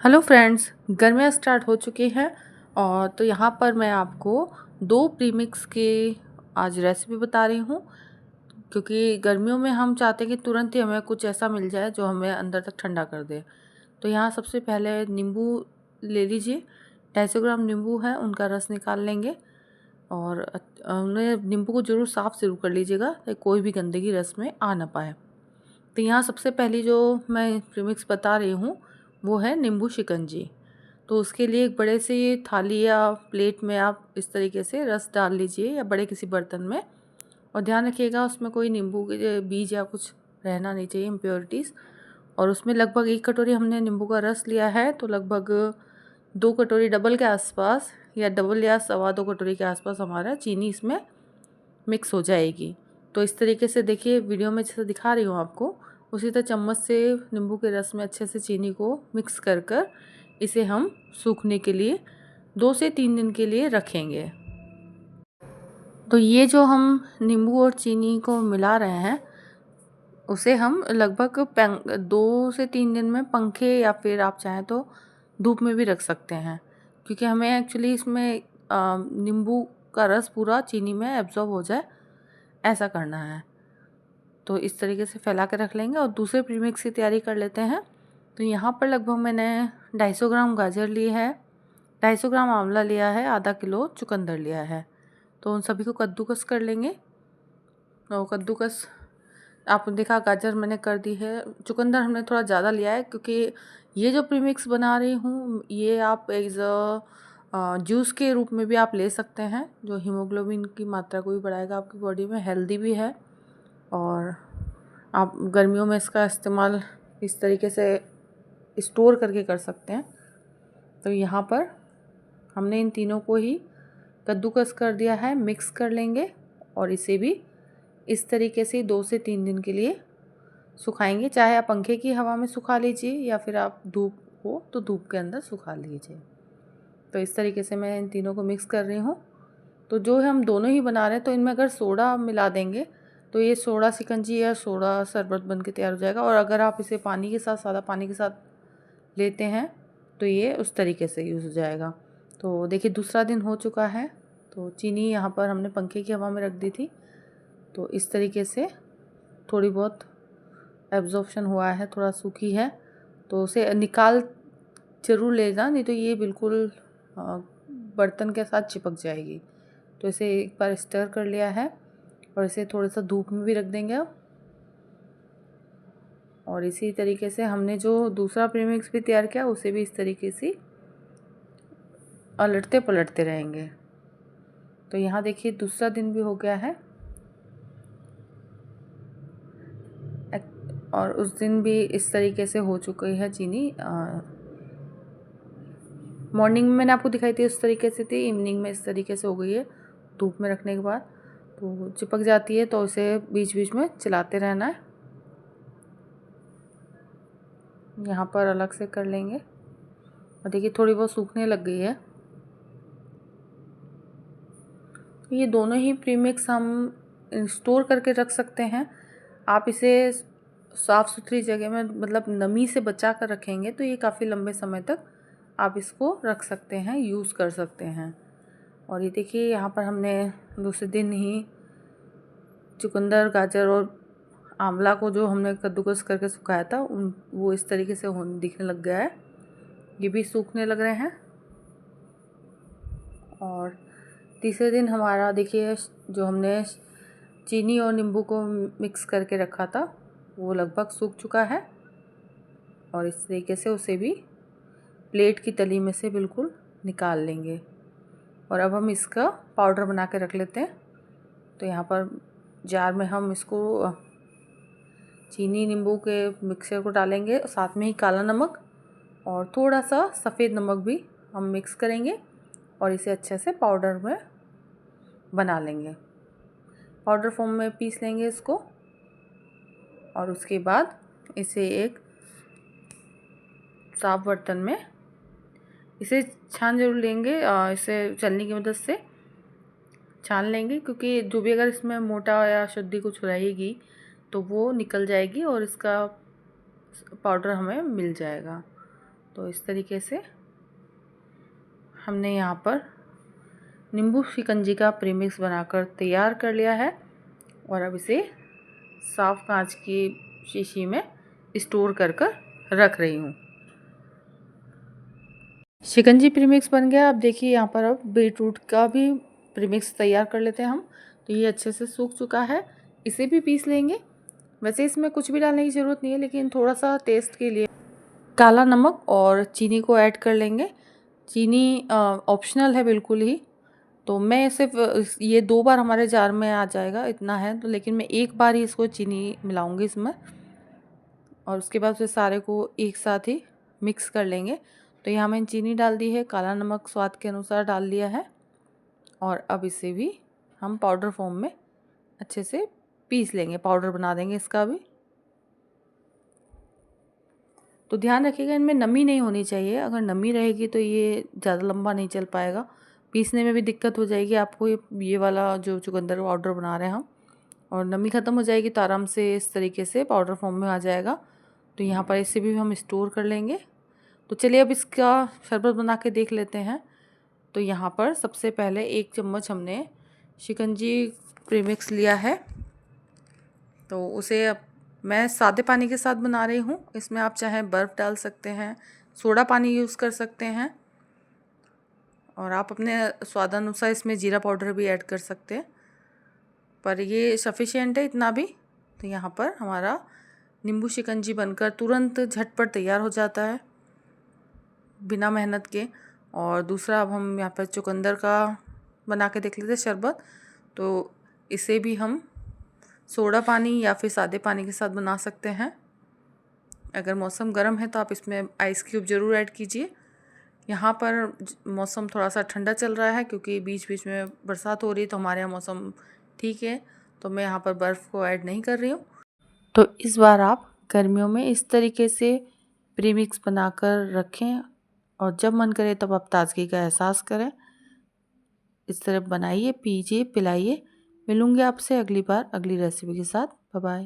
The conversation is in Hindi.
हेलो फ्रेंड्स, गर्मियाँ स्टार्ट हो चुकी हैं और तो यहाँ पर मैं आपको 2 प्रीमिक्स की आज रेसिपी बता रही हूँ। क्योंकि गर्मियों में हम चाहते हैं कि तुरंत ही हमें कुछ ऐसा मिल जाए जो हमें अंदर तक ठंडा कर दे। तो यहाँ सबसे पहले नींबू ले लीजिए। 250 ग्राम नींबू है, उनका रस निकाल लेंगे और उन्हें नींबू को ज़रूर साफ़ ज़रूर कर लीजिएगा ताकि कोई भी गंदगी रस में आ ना पाए। तो यहाँ सबसे पहली जो मैं प्रीमिक्स बता रही हूँ वो है नींबू शिकंजी। तो उसके लिए एक बड़े से थाली या प्लेट में आप इस तरीके से रस डाल लीजिए या बड़े किसी बर्तन में, और ध्यान रखिएगा उसमें कोई नींबू के बीज या कुछ रहना नहीं चाहिए, इम्प्योरिटीज़। और उसमें लगभग 1 कटोरी हमने नींबू का रस लिया है, तो लगभग 2 कटोरी डबल के आसपास या डबल या सवा 2 कटोरी के आसपास हमारा चीनी इसमें मिक्स हो जाएगी। तो इस तरीके से देखिए, वीडियो में जैसे दिखा रही हूँ आपको, उसी तरह चम्मच से नींबू के रस में अच्छे से चीनी को मिक्स कर कर इसे हम सूखने के लिए 2 से 3 दिन के लिए रखेंगे। तो ये जो हम नींबू और चीनी को मिला रहे हैं उसे हम लगभग 2 से 3 दिन में पंखे या फिर आप चाहें तो धूप में भी रख सकते हैं, क्योंकि हमें एक्चुअली इसमें नींबू का रस पूरा चीनी में एब्जॉर्ब हो जाए, ऐसा करना है। तो इस तरीके से फैला के रख लेंगे और दूसरे प्रीमिक्स की तैयारी कर लेते हैं। तो यहाँ पर लगभग मैंने 250 ग्राम गाजर ली है, 250 ग्राम आंवला लिया है, आधा किलो चुकंदर लिया है। तो उन सभी को कद्दूकस कर लेंगे। और कद्दूकस आपने देखा, गाजर मैंने कर दी है, चुकंदर हमने थोड़ा ज़्यादा लिया है क्योंकि ये जो प्रीमिक्स बना रही हूँ ये आप एज जूस के रूप में भी आप ले सकते हैं, जो हीमोग्लोबिन की मात्रा को भी बढ़ाएगा आपकी बॉडी में, हेल्दी भी है। और आप गर्मियों में इसका इस्तेमाल इस तरीके से स्टोर करके कर सकते हैं। तो यहाँ पर हमने इन तीनों को ही कद्दूकस कर दिया है, मिक्स कर लेंगे और इसे भी इस तरीके से 2 से 3 दिन के लिए सुखाएंगे। चाहे आप पंखे की हवा में सुखा लीजिए या फिर आप धूप हो तो धूप के अंदर सुखा लीजिए। तो इस तरीके से मैं इन तीनों को मिक्स कर रही हूँ। तो जो हम दोनों ही बना रहे हैं, तो इनमें अगर सोडा मिला देंगे तो ये सोडा शिकंजी या सोडा शरबत बन के तैयार हो जाएगा। और अगर आप इसे पानी के साथ, सादा पानी के साथ लेते हैं तो ये उस तरीके से यूज़ हो जाएगा। तो देखिए, दूसरा दिन हो चुका है। तो चीनी यहाँ पर हमने पंखे की हवा में रख दी थी, तो इस तरीके से थोड़ी बहुत एब्जॉर्प्शन हुआ है, थोड़ा सूखी है, तो उसे निकाल ज़रूर लेना, नहीं तो ये बिल्कुल बर्तन के साथ चिपक जाएगी। तो इसे एक बार स्टर कर लिया है और इसे थोड़ा सा धूप में भी रख देंगे अब। और इसी तरीके से हमने जो दूसरा प्रीमिक्स भी तैयार किया उसे भी इस तरीके से पलटते पलटते रहेंगे। तो यहाँ देखिए, दूसरा दिन भी हो गया है और उस दिन भी इस तरीके से हो चुकी है चीनी। मॉर्निंग में मैंने आपको दिखाई थी उस तरीके से थी, इवनिंग में इस तरीके से हो गई है। धूप में रखने के बाद तो चिपक जाती है, तो इसे बीच बीच में चलाते रहना है। यहाँ पर अलग से कर लेंगे और देखिए थोड़ी बहुत सूखने लग गई है। ये दोनों ही प्रीमिक्स हम स्टोर करके रख सकते हैं। आप इसे साफ़ सुथरी जगह में, मतलब नमी से बचा कर रखेंगे तो ये काफ़ी लंबे समय तक आप इसको रख सकते हैं, यूज़ कर सकते हैं। और ये देखिए, यहाँ पर हमने दूसरे दिन ही चुकंदर, गाजर और आंवला को जो हमने कद्दूकस करके सुखाया था वो इस तरीके से दिखने लग गया है। ये भी सूखने लग रहे हैं। और तीसरे दिन हमारा देखिए, जो हमने चीनी और नींबू को मिक्स करके रखा था वो लगभग सूख चुका है। और इस तरीके से उसे भी प्लेट की तली में से बिल्कुल निकाल लेंगे। और अब हम इसका पाउडर बना के रख लेते हैं। तो यहाँ पर जार में हम इसको चीनी नींबू के मिक्सचर को डालेंगे, साथ में ही काला नमक और थोड़ा सा सफ़ेद नमक भी हम मिक्स करेंगे और इसे अच्छे से पाउडर में बना लेंगे। पाउडर फॉर्म में पीस लेंगे इसको और उसके बाद इसे एक साफ बर्तन में इसे छान जरूर लेंगे। इसे छलनी की मदद से छान लेंगे, क्योंकि जो भी अगर इसमें मोटा या शुद्धी कुछ रहेगी तो वो निकल जाएगी और इसका पाउडर हमें मिल जाएगा। तो इस तरीके से हमने यहाँ पर नींबू शिकंजी का प्रीमिक्स बनाकर तैयार कर लिया है और अब इसे साफ कांच की शीशी में स्टोर कर रख रही हूँ। शिकंजी प्रीमिक्स बन गया। अब देखिए यहाँ पर अब बीटरूट का भी प्रीमिक्स तैयार कर लेते हैं हम। तो ये अच्छे से सूख चुका है, इसे भी पीस लेंगे। वैसे इसमें कुछ भी डालने की ज़रूरत नहीं है, लेकिन थोड़ा सा टेस्ट के लिए काला नमक और चीनी को ऐड कर लेंगे। चीनी ऑप्शनल है बिल्कुल ही, तो मैं सिर्फ ये 2 बार हमारे जार में आ जाएगा, इतना है तो, लेकिन मैं एक बार ही इसको चीनी मिलाऊंगी इसमें और उसके बाद फिर सारे को एक साथ ही मिक्स कर लेंगे। तो यहाँ मैंने चीनी डाल दी है, काला नमक स्वाद के अनुसार डाल लिया है और अब इसे भी हम पाउडर फॉर्म में अच्छे से पीस लेंगे, पाउडर बना देंगे इसका भी। तो ध्यान रखिएगा इनमें नमी नहीं होनी चाहिए, अगर नमी रहेगी तो ये ज़्यादा लंबा नहीं चल पाएगा, पीसने में भी दिक्कत हो जाएगी आपको। ये वाला जो चुकंदर पाउडर बना रहे हैं हम, और नमी ख़त्म हो जाएगी तो आराम से इस तरीके से पाउडर फॉर्म में आ जाएगा। तो यहाँ पर इसे भी हम स्टोर कर लेंगे। तो चलिए अब इसका शरबत बना के देख लेते हैं। तो यहाँ पर सबसे पहले 1 चम्मच हमने शिकंजी प्रीमिक्स लिया है, तो उसे अब मैं सादे पानी के साथ बना रही हूँ। इसमें आप चाहें बर्फ़ डाल सकते हैं, सोडा पानी यूज़ कर सकते हैं और आप अपने स्वादानुसार इसमें जीरा पाउडर भी ऐड कर सकते हैं, पर ये सफिशिएंट है इतना भी। तो यहाँ पर हमारा नींबू शिकंजी बनकर तुरंत झटपट तैयार हो जाता है बिना मेहनत के। और दूसरा अब हम यहाँ पर चुकंदर का बना के देख लेते हैं शरबत। तो इसे भी हम सोडा पानी या फिर सादे पानी के साथ बना सकते हैं। अगर मौसम गर्म है तो आप इसमें आइस क्यूब ज़रूर ऐड कीजिए। यहाँ पर मौसम थोड़ा सा ठंडा चल रहा है क्योंकि बीच बीच में बरसात हो रही है, तो हमारे यहाँ मौसम ठीक है, तो मैं यहाँ पर बर्फ़ को ऐड नहीं कर रही हूँ। तो इस बार आप गर्मियों में इस तरीके से प्रीमिक्स बनाकर रखें और जब मन करे तब आप ताज़गी का एहसास करें। इस तरह बनाइए, पीजिए, पिलाइए। मिलूँगी आपसे अगली बार अगली रेसिपी के साथ। Bye bye.